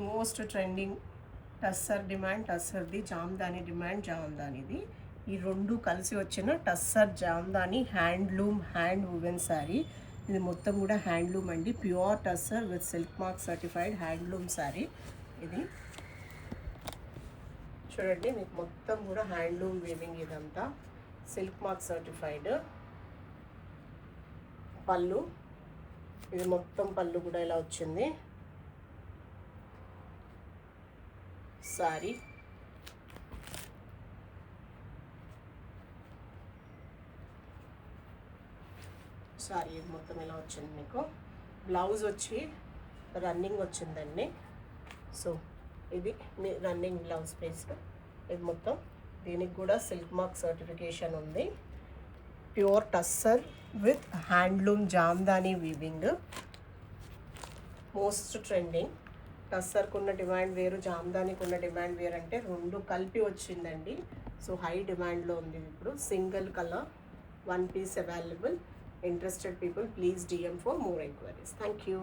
Most trending tussar demand, టస్సర్ది jamdani demand, జామ్దానిది. ఈ రెండు కలిసి వచ్చిన tussar jamdani handloom hand woven saree. ఇది మొత్తం కూడా హ్యాండ్లూమ్ అండి, pure tussar with silk mark certified handloom saree. ఇది చూడండి, మీకు మొత్తం కూడా హ్యాండ్లూమ్ వీవింగ్, ఇదంతా సిల్క్ మార్క్ సర్టిఫైడ్. పళ్ళు, ఇది మొత్తం పళ్ళు కూడా ఇలా వచ్చింది. సారీ ఇది మొత్తం ఇలా వచ్చింది. మీకు బ్లౌజ్ వచ్చి రన్నింగ్ వచ్చిందండి. సో ఇది మీ రన్నింగ్ బ్లౌజ్ పీస్. ఇది మొత్తం, దీనికి కూడా సిల్క్ మార్క్ సర్టిఫికేషన్ ఉంది. Pure tussar with handloom jamdani weaving. Most trending. టస్సర్కు ఉన్న డిమాండ్ వేరు, జామ్దానికి ఉన్న డిమాండ్ వేరు, అంటే రెండు కలిపి వచ్చిందండి. సో హై డిమాండ్లో ఉంది ఇప్పుడు. Single colour, one piece available. Interested people, please DM for more inquiries. Thank you.